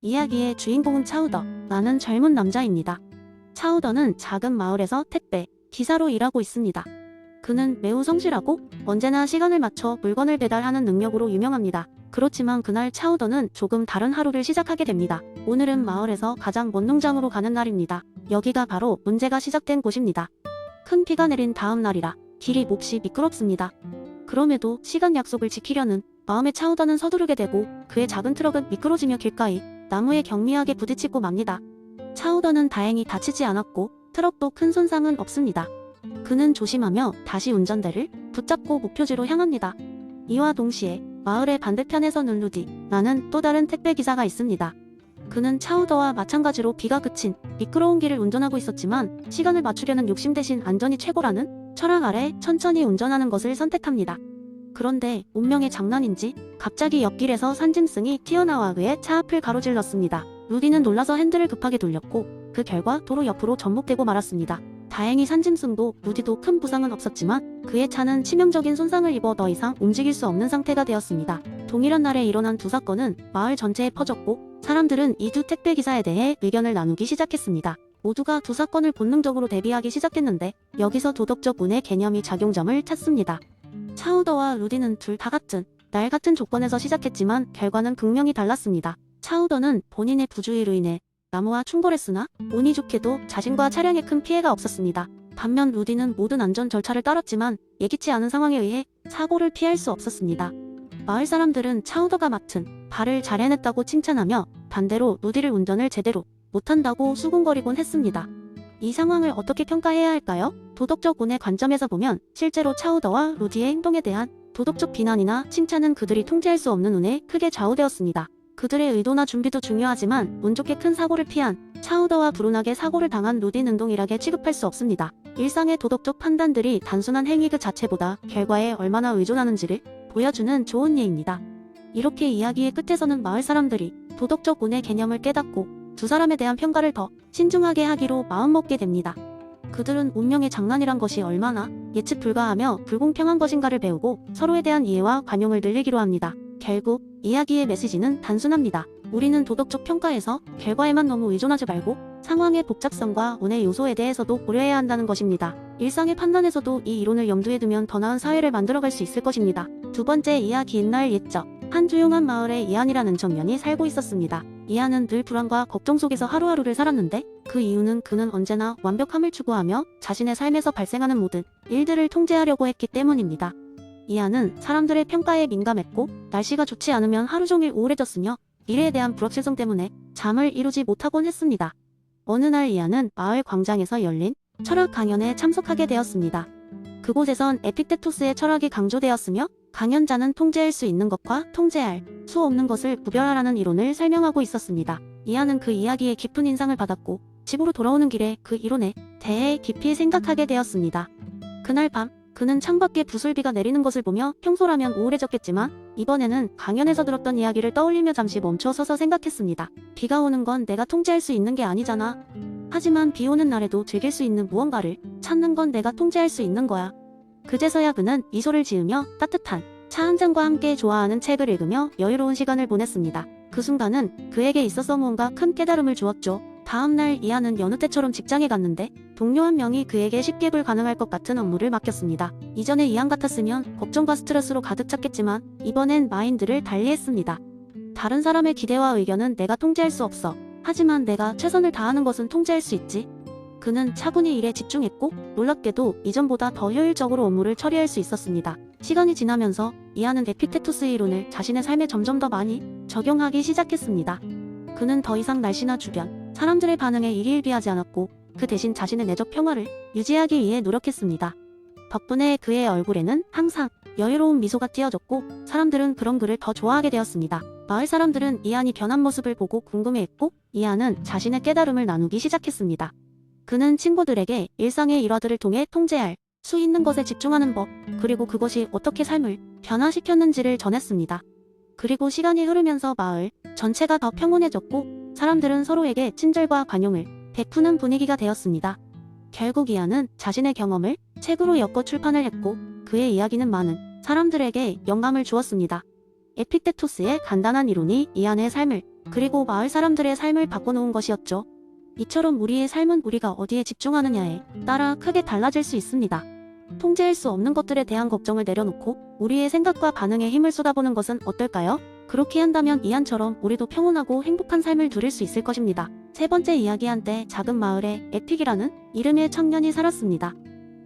이야기의 주인공은 차우더, 라는 젊은 남자입니다. 차우더는 작은 마을에서 택배, 기사로 일하고 있습니다. 그는 매우 성실하고 언제나 시간을 맞춰 물건을 배달하는 능력으로 유명합니다. 그렇지만 그날 차우더는 조금 다른 하루를 시작하게 됩니다. 오늘은 마을에서 가장 먼 농장으로 가는 날입니다. 여기가 바로 문제가 시작된 곳입니다. 큰 비가 내린 다음 날이라 길이 몹시 미끄럽습니다. 그럼에도 시간 약속을 지키려는 마음에 차우더는 서두르게 되고 그의 작은 트럭은 미끄러지며 길가에 나무에 경미하게 부딪히고 맙니다. 차우더는 다행히 다치지 않았고 트럭도 큰 손상은 없습니다. 그는 조심하며 다시 운전대를 붙잡고 목표지로 향합니다. 이와 동시에 마을의 반대편에 서는 루디라는 또 다른 택배기사가 있습니다. 그는 차우더와 마찬가지로 비가 그친 미끄러운 길을 운전하고 있었지만 시간을 맞추려는 욕심 대신 안전이 최고라는 철학 아래 천천히 운전하는 것을 선택합니다. 그런데 운명의 장난인지 갑자기 옆길에서 산짐승이 튀어나와 그의 차 앞을 가로질렀습니다. 루디는 놀라서 핸들을 급하게 돌렸고 그 결과 도로 옆으로 전복되고 말았습니다. 다행히 산짐승도 루디도 큰 부상은 없었지만 그의 차는 치명적인 손상을 입어 더 이상 움직일 수 없는 상태가 되었습니다. 동일한 날에 일어난 두 사건은 마을 전체에 퍼졌고 사람들은 이 두 택배기사에 대해 의견을 나누기 시작했습니다. 모두가 두 사건을 본능적으로 대비하기 시작했는데 여기서 도덕적 운의 개념이 작용점을 찾습니다. 차우더와 루디는 둘 다 같은 날 같은 조건에서 시작했지만 결과는 극명히 달랐습니다. 차우더는 본인의 부주의로 인해 나무와 충돌했으나 운이 좋게도 자신과 차량에 큰 피해가 없었습니다. 반면 루디는 모든 안전 절차를 따랐지만 예기치 않은 상황에 의해 사고를 피할 수 없었습니다. 마을 사람들은 차우더가 맡은 발을 잘 해냈다고 칭찬하며 반대로 루디를 운전을 제대로 못한다고 수군거리곤 했습니다. 이 상황을 어떻게 평가해야 할까요? 도덕적 운의 관점에서 보면 실제로 차우더와 루디의 행동에 대한 도덕적 비난이나 칭찬은 그들이 통제할 수 없는 운에 크게 좌우되었습니다. 그들의 의도나 준비도 중요하지만 운 좋게 큰 사고를 피한 차우더와 불운하게 사고를 당한 루디는 동일하게 취급할 수 없습니다. 일상의 도덕적 판단들이 단순한 행위 그 자체보다 결과에 얼마나 의존하는지를 보여주는 좋은 예입니다. 이렇게 이야기의 끝에서는 마을 사람들이 도덕적 운의 개념을 깨닫고 두 사람에 대한 평가를 더 신중하게 하기로 마음먹게 됩니다. 그들은 운명의 장난이란 것이 얼마나 예측 불가하며 불공평한 것인가를 배우고 서로에 대한 이해와 관용을 늘리기로 합니다. 결국 이야기의 메시지는 단순합니다. 우리는 도덕적 평가에서 결과에만 너무 의존하지 말고 상황의 복잡성과 운의 요소에 대해서도 고려해야 한다는 것입니다. 일상의 판단에서도 이 이론을 염두에 두면 더 나은 사회를 만들어갈 수 있을 것입니다. 두 번째 이야기 옛날 옛적 한 조용한 마을에 이한이라는 청년이 살고 있었습니다. 이한은 늘 불안과 걱정 속에서 하루하루를 살았는데 그 이유는 그는 언제나 완벽함을 추구하며 자신의 삶에서 발생하는 모든 일들을 통제하려고 했기 때문입니다. 이한은 사람들의 평가에 민감했고 날씨가 좋지 않으면 하루 종일 우울해졌으며 미래에 대한 불확실성 때문에 잠을 이루지 못하곤 했습니다. 어느 날 이한은 마을 광장에서 열린 철학 강연에 참석하게 되었습니다. 그곳에선 에픽테토스의 철학이 강조되었으며 강연자는 통제할 수 있는 것과 통제할 수 없는 것을 구별하라는 이론을 설명하고 있었습니다. 이한은 그 이야기에 깊은 인상을 받았고 집으로 돌아오는 길에 그 이론에 대해 깊이 생각하게 되었습니다. 그날 밤 그는 창밖에 부슬비가 내리는 것을 보며 평소라면 우울해졌겠지만 이번에는 강연에서 들었던 이야기를 떠올리며 잠시 멈춰 서서 생각했습니다. 비가 오는 건 내가 통제할 수 있는 게 아니잖아. 하지만 비 오는 날에도 즐길 수 있는 무언가를 찾는 건 내가 통제할 수 있는 거야. 그제서야 그는 미소를 지으며 따뜻한 차 한 잔과 함께 좋아하는 책을 읽으며 여유로운 시간을 보냈습니다. 그 순간은 그에게 있어서 무언가 큰 깨달음을 주었죠. 다음날 이한은 여느 때처럼 직장에 갔는데 동료 한 명이 그에게 쉽게 불가능할 것 같은 업무를 맡겼습니다. 이전에 이한 같았으면 걱정과 스트레스로 가득 찼겠지만 이번엔 마인드를 달리했습니다. 다른 사람의 기대와 의견은 내가 통제할 수 없어. 하지만 내가 최선을 다하는 것은 통제할 수 있지. 그는 차분히 일에 집중했고 놀랍게도 이전보다 더 효율적으로 업무를 처리할 수 있었습니다. 시간이 지나면서 이한은 에픽테토스의 이론을 자신의 삶에 점점 더 많이 적용하기 시작했습니다. 그는 더 이상 날씨나 주변, 사람들의 반응에 일희일비하지 않았고 그 대신 자신의 내적 평화를 유지하기 위해 노력했습니다. 덕분에 그의 얼굴에는 항상 여유로운 미소가 띄어졌고 사람들은 그런 그를 더 좋아하게 되었습니다. 마을 사람들은 이한이 변한 모습을 보고 궁금해했고 이한은 자신의 깨달음을 나누기 시작했습니다. 그는 친구들에게 일상의 일화들을 통해 통제할 수 있는 것에 집중하는 법, 그리고 그것이 어떻게 삶을 변화시켰는지를 전했습니다. 그리고 시간이 흐르면서 마을 전체가 더 평온해졌고 사람들은 서로에게 친절과 관용을 베푸는 분위기가 되었습니다. 결국 이한은 자신의 경험을 책으로 엮어 출판을 했고 그의 이야기는 많은 사람들에게 영감을 주었습니다. 에픽테토스의 간단한 이론이 이한의 삶을 그리고 마을 사람들의 삶을 바꿔놓은 것이었죠. 이처럼 우리의 삶은 우리가 어디에 집중하느냐에 따라 크게 달라질 수 있습니다. 통제할 수 없는 것들에 대한 걱정을 내려놓고 우리의 생각과 반응에 힘을 쏟아보는 것은 어떨까요? 그렇게 한다면 이안처럼 우리도 평온하고 행복한 삶을 누릴 수 있을 것입니다. 세 번째 이야기. 한때 작은 마을에 에픽이라는 이름의 청년이 살았습니다.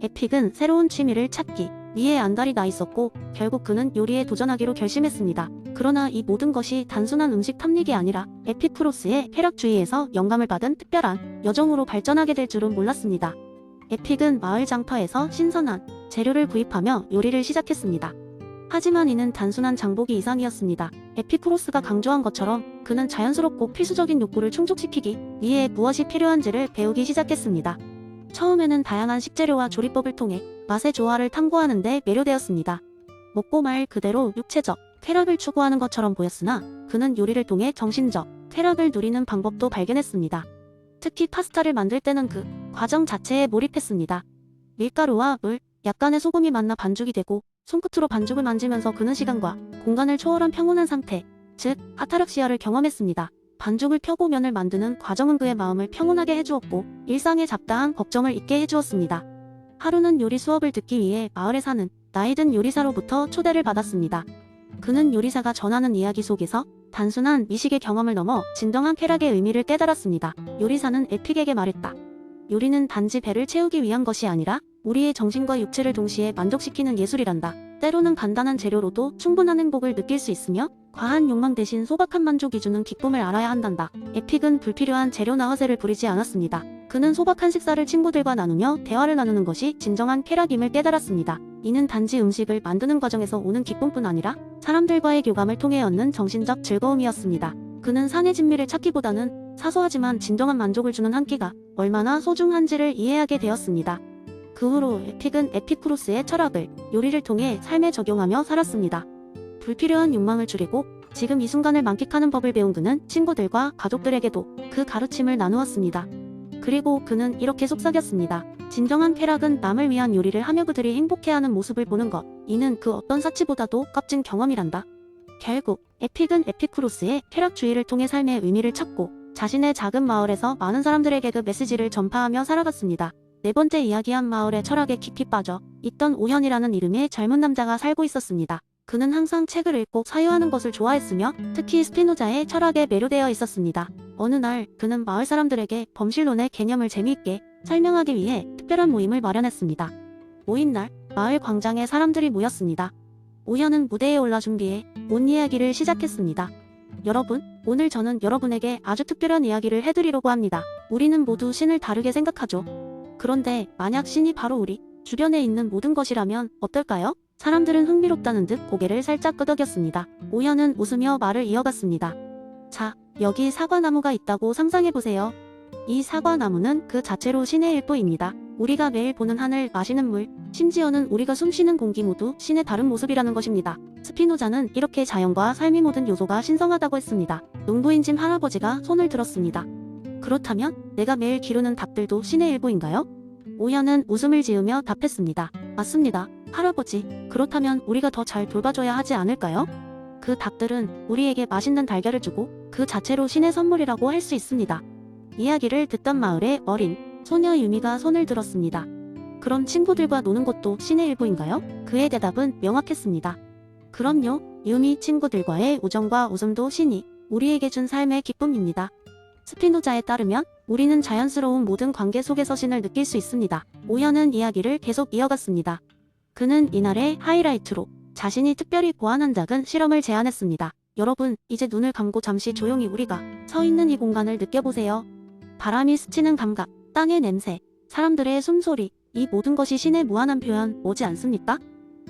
에픽은 새로운 취미를 찾기 위해 안달이 나 있었고 결국 그는 요리에 도전하기로 결심했습니다. 그러나 이 모든 것이 단순한 음식 탐닉이 아니라 에피쿠로스의 쾌락주의에서 영감을 받은 특별한 여정으로 발전하게 될 줄은 몰랐습니다. 에픽은 마을 장터에서 신선한 재료를 구입하며 요리를 시작했습니다. 하지만 이는 단순한 장보기 이상이었습니다. 에피쿠로스가 강조한 것처럼 그는 자연스럽고 필수적인 욕구를 충족시키기 위해 무엇이 필요한지를 배우기 시작했습니다. 처음에는 다양한 식재료와 조리법을 통해 맛의 조화를 탐구하는 데 매료되었습니다. 먹고 말 그대로 육체적 쾌락을 추구하는 것처럼 보였으나 그는 요리를 통해 정신적 쾌락을 누리는 방법도 발견했습니다. 특히 파스타를 만들 때는 그 과정 자체에 몰입했습니다. 밀가루와 물, 약간의 소금이 만나 반죽이 되고 손끝으로 반죽을 만지면서 그는 시간과 공간을 초월한 평온한 상태, 즉 아타락시아를 경험했습니다. 반죽을 펴고 면을 만드는 과정은 그의 마음을 평온하게 해주었고 일상의 잡다한 걱정을 잊게 해주었습니다. 하루는 요리 수업을 듣기 위해 마을에 사는 나이든 요리사로부터 초대를 받았습니다. 그는 요리사가 전하는 이야기 속에서 단순한 미식의 경험을 넘어 진정한 쾌락의 의미를 깨달았습니다. 요리사는 에픽에게 말했다. 요리는 단지 배를 채우기 위한 것이 아니라 우리의 정신과 육체를 동시에 만족시키는 예술이란다. 때로는 간단한 재료로도 충분한 행복을 느낄 수 있으며 과한 욕망 대신 소박한 만족이 주는 기쁨을 알아야 한단다. 에픽은 불필요한 재료나 허세를 부리지 않았습니다. 그는 소박한 식사를 친구들과 나누며 대화를 나누는 것이 진정한 쾌락임을 깨달았습니다. 이는 단지 음식을 만드는 과정에서 오는 기쁨뿐 아니라 사람들과의 교감을 통해 얻는 정신적 즐거움이었습니다. 그는 상의 진미를 찾기보다는 사소하지만 진정한 만족을 주는 한 끼가 얼마나 소중한지를 이해하게 되었습니다. 그 후로 에픽은 에피쿠로스의 철학을 요리를 통해 삶에 적용하며 살았습니다. 불필요한 욕망을 줄이고 지금 이 순간을 만끽하는 법을 배운 그는 친구들과 가족들에게도 그 가르침을 나누었습니다. 그리고 그는 이렇게 속삭였습니다. 진정한 쾌락은 남을 위한 요리를 하며 그들이 행복해하는 모습을 보는 것. 이는 그 어떤 사치보다도 값진 경험이란다. 결국 에픽은 에피쿠로스의 쾌락주의를 통해 삶의 의미를 찾고 자신의 작은 마을에서 많은 사람들에게 그 메시지를 전파하며 살아갔습니다. 네 번째 이야기. 한 마을의 철학에 깊이 빠져 있던 오현이라는 이름의 젊은 남자가 살고 있었습니다. 그는 항상 책을 읽고 사유하는 것을 좋아했으며 특히 스피노자의 철학에 매료되어 있었습니다. 어느 날 그는 마을 사람들에게 범실론의 개념을 재미있게 설명하기 위해 특별한 모임을 마련했습니다. 모인 날 마을 광장에 사람들이 모였습니다. 오현은 무대에 올라 준비해 온 이야기를 시작했습니다. 여러분, 오늘 저는 여러분에게 아주 특별한 이야기를 해드리려고 합니다. 우리는 모두 신을 다르게 생각하죠. 그런데 만약 신이 바로 우리 주변에 있는 모든 것이라면 어떨까요? 사람들은 흥미롭다는 듯 고개를 살짝 끄덕였습니다. 오현은 웃으며 말을 이어갔습니다. 자, 여기 사과나무가 있다고 상상해보세요. 이 사과나무는 그 자체로 신의 일부입니다. 우리가 매일 보는 하늘, 마시는 물, 심지어는 우리가 숨쉬는 공기 모두 신의 다른 모습이라는 것입니다. 스피노자는 이렇게 자연과 삶의 모든 요소가 신성하다고 했습니다. 농부인 짐 할아버지가 손을 들었습니다. 그렇다면 내가 매일 기르는 닭들도 신의 일부인가요? 오현은 웃음을 지으며 답했습니다. 맞습니다, 할아버지. 그렇다면 우리가 더 잘 돌봐줘야 하지 않을까요? 그 닭들은 우리에게 맛있는 달걀을 주고 그 자체로 신의 선물이라고 할 수 있습니다. 이야기를 듣던 마을의 어린 소녀 유미가 손을 들었습니다. 그럼 친구들과 노는 것도 신의 일부인가요? 그의 대답은 명확했습니다. 그럼요. 유미, 친구들과의 우정과 웃음도 신이 우리에게 준 삶의 기쁨입니다. 스피노자에 따르면 우리는 자연스러운 모든 관계 속에서 신을 느낄 수 있습니다. 오현은 이야기를 계속 이어갔습니다. 그는 이날의 하이라이트로 자신이 특별히 고안한 작은 실험을 제안했습니다. 여러분, 이제 눈을 감고 잠시 조용히 우리가 서 있는 이 공간을 느껴보세요. 바람이 스치는 감각, 땅의 냄새, 사람들의 숨소리, 이 모든 것이 신의 무한한 표현 오지 않습니까?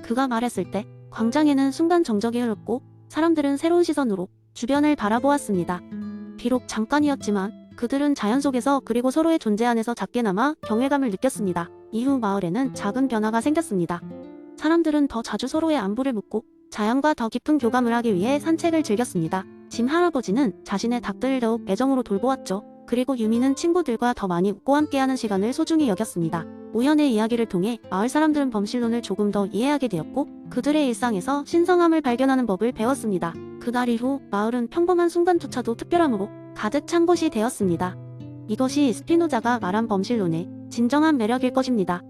그가 말했을 때 광장에는 순간 정적이 흘렀고 사람들은 새로운 시선으로 주변을 바라보았습니다. 비록 잠깐이었지만 그들은 자연 속에서 그리고 서로의 존재 안에서 작게나마 경외감을 느꼈습니다. 이후 마을에는 작은 변화가 생겼습니다. 사람들은 더 자주 서로의 안부를 묻고 자연과 더 깊은 교감을 하기 위해 산책을 즐겼습니다. 짐 할아버지는 자신의 닭들을 더욱 애정으로 돌보았죠. 그리고 유미는 친구들과 더 많이 웃고 함께하는 시간을 소중히 여겼습니다. 우연의 이야기를 통해 마을 사람들은 범실론을 조금 더 이해하게 되었고 그들의 일상에서 신성함을 발견하는 법을 배웠습니다. 그날 이후 마을은 평범한 순간조차도 특별함으로 가득 찬 곳이 되었습니다. 이것이 스피노자가 말한 범실론의 진정한 매력일 것입니다.